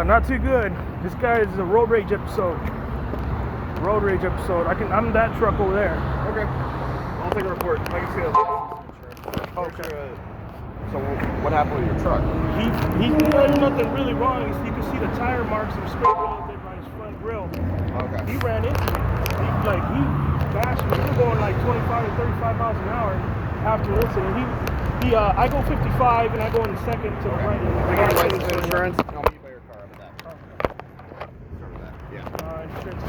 Not too good. This guy is a road rage episode. Road rage episode. I'm that truck over there. Okay. I'll take a report. I can see it. Okay. So what happened with your truck? There's nothing really wrong. You can see the tire marks and spray wheel there by his front grill. Okay. He ran into me. He bashed me. We were going like 25 to 35 miles an hour after the incident. I go 55 and I go in second to the right. I got your license and insurance. I'll meet you by your car. How about that? Start with that. Yeah. Insurance.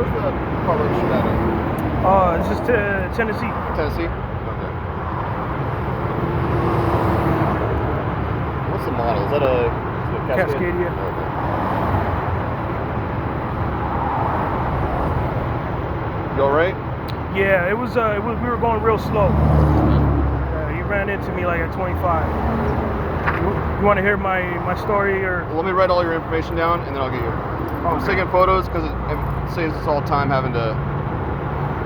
Where's the car registered at? It's just Tennessee. Tennessee? Okay. What's the model? Is that a Cascade? Cascadia. Okay. You alright? Yeah, it was. We were going real slow. He ran into me like at 25. You want to hear my story or? Well, let me write all your information down and then I'll get you. I'm Okay. taking photos because it saves us all time having to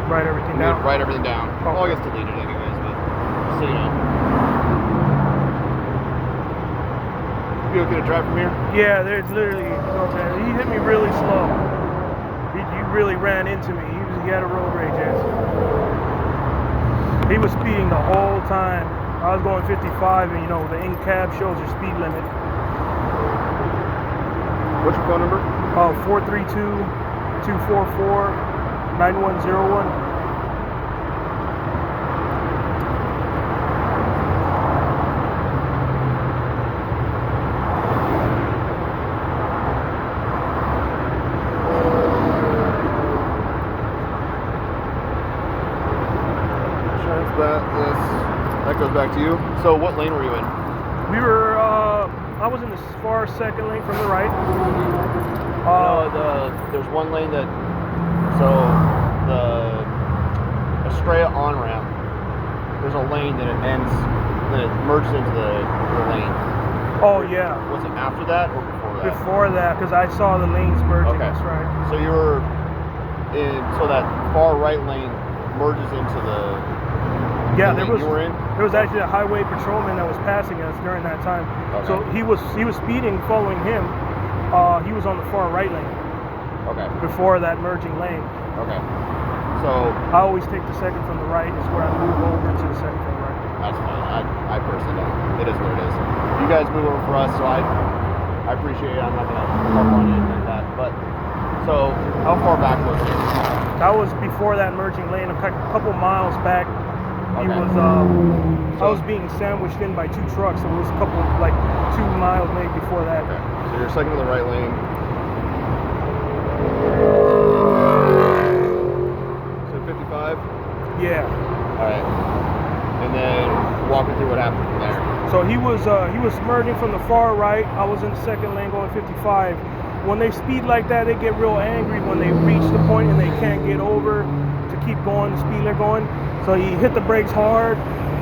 Write everything down. write everything down. Okay. All gets deleted anyways, but so you know. You okay to drive from here? Yeah, there's literally. He hit me really slow. He really ran into me. He had a road rage accident. He was speeding the whole time. I was going 55, and you know the in-cab shows your speed limit. What's your phone number? 432-244-9101. That goes back to you. So what lane were you in? We were. I was in the far second lane from the right. There's one lane that, so the Estrella on-ramp, there's a lane that it ends, then it merges into the lane. Oh yeah. Was it after that or before that? Before that, because I saw the lanes merging. Okay. That's right. So you were in, so that far right lane merges into the Yeah, lane you were in? There was actually a highway patrolman that was passing us during that time. Okay. So he was speeding, following him. He was on the far right lane. Okay. Before that merging lane. Okay. So I always take the second from the right. Is where I move over to the second from the right. that's fine. I personally don't. It is what it is. You guys move over for us, so I appreciate it. I'm not gonna harp on it like that. But so how far back was it? That was before that merging lane. A couple miles back. He Okay. was. I was being sandwiched in by two trucks. So it was a couple, like 2 miles maybe before that. Okay. So you're second to the right lane. So 55? Yeah. Alright. And then walk me through what happened from there. So he was merging from the far right. I was in the second lane going 55. When they speed like that, they get real angry when they reach the point and they can't get over to keep going the speed they're going. So he hit the brakes hard.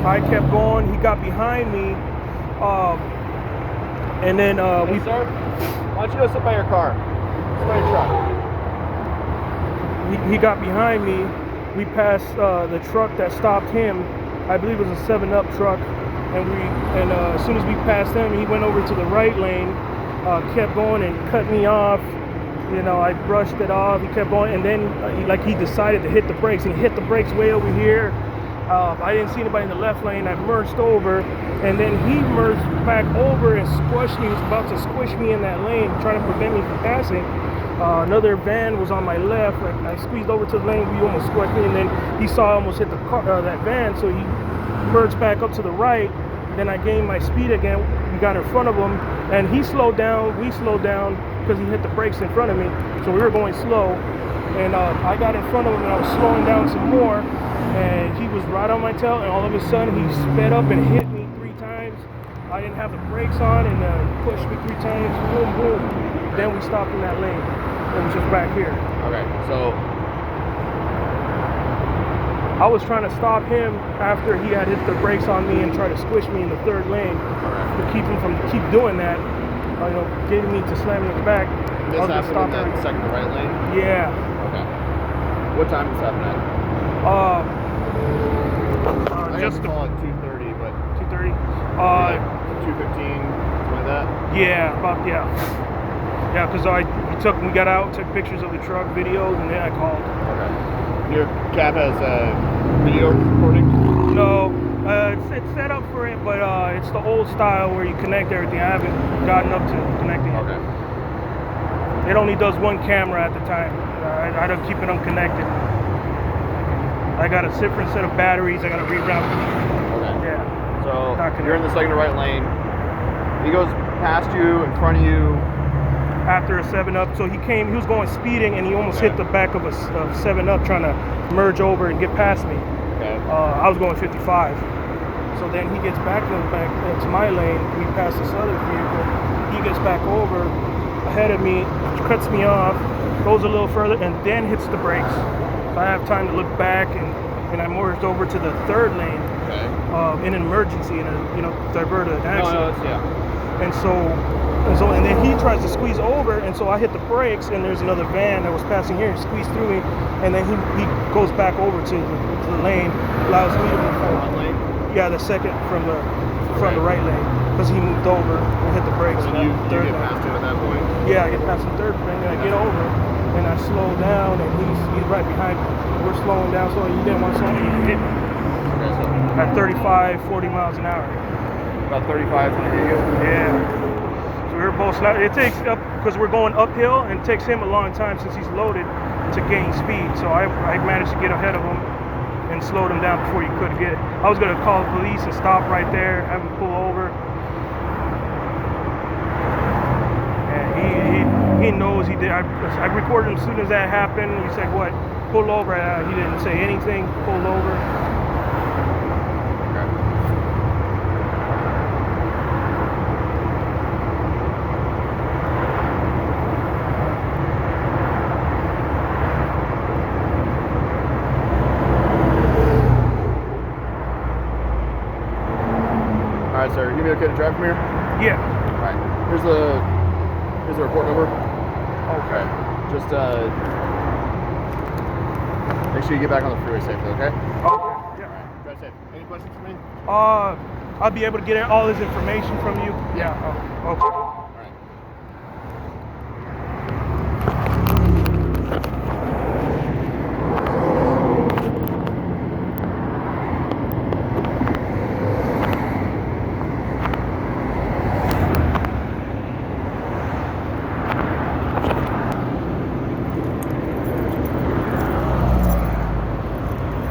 I kept going. He got behind me. And then Hey, sir, why don't you go sit by your car? Sit by your truck. he got behind me. We passed the truck that stopped him. I believe it was a 7-Up truck. And as soon as we passed him, he went over to the right lane, kept going and cut me off. You know, I brushed it off. He kept going, and then he decided to hit the brakes. And he hit the brakes way over here. I didn't see anybody in the left lane. I merged over, and then he merged back over and squished me. He was about to squish me in that lane, trying to prevent me from passing. Another van was on my left. I squeezed over to the lane. We almost squished me, and then he saw I almost hit the car, that van, so he merged back up to the right. Then I gained my speed again. We got in front of him, and he slowed down. We slowed down because he hit the brakes in front of me. So we were going slow, and I got in front of him, and I was slowing down some more. And he was right on my tail, and all of a sudden he sped up and hit me 3 times. I didn't have the brakes on, and he pushed me 3 times. Boom, boom. Then we stopped in that lane. It was just back here. Okay, so I was trying to stop him after he had hit the brakes on me and tried to squish me in the 3rd lane to keep him from doing that. Getting me to slam me in the back. this I was gonna happened stop in that him. second to right lane? Yeah. Okay. What time did this happen at? I Just just call it 2:30, but 2:30. 2:15, something like that. Yeah, because we got out, took pictures of the truck, videos, and then I called. Okay. Your cab has video recording? No, it's set up for it, but it's the old style where you connect everything. I haven't gotten up to connecting it. Okay. It only does 1 camera at the time. I don't keep it unconnected. I got a different set of batteries. I got to reroute. Okay. Yeah. So you're in the second to right lane. He goes past you, in front of you. after a 7-Up. So he was going speeding, and he almost hit the back of a 7-Up trying to merge over and get past me. Okay. I was going 55. So then he gets back into my lane. We pass this other vehicle. He gets back over ahead of me, cuts me off, goes a little further, and then hits the brakes. So I have time to look back, and I merged over to the third lane. Okay. In an emergency, divert an accident. And then he tries to squeeze over, and so I hit the brakes, and there's another van that was passing here and squeezed through me, and then he goes back over to the lane, allows me to move forward. Lane? Yeah, the second from the right lane, because he moved over and hit the brakes. So you get past him at that point? Yeah, I get past the third lane, and I get over, and I slow down, and he's right behind me. We're slowing down, so he didn't want to slow me, he hit me. Okay, so At 35, 40 miles an hour. about 35 when you get Yeah. So we're both it takes up, because we're going uphill, and it takes him a long time since he's loaded to gain speed. So I managed to get ahead of him and slowed him down before he could get it. I was going to call the police and stop right there, have him pull over. And he knows he did. I recorded him as soon as that happened. He said, "What? Pull over." He didn't say anything. Pulled over. All right, sir. You be okay to drive from here? Yeah. All right. Here's the report number. Okay. Just make sure you get back on the freeway safely, okay? Okay. All right. Drive safe. Any questions for me? I'll be able to get all this information from you. Yeah. Oh, okay.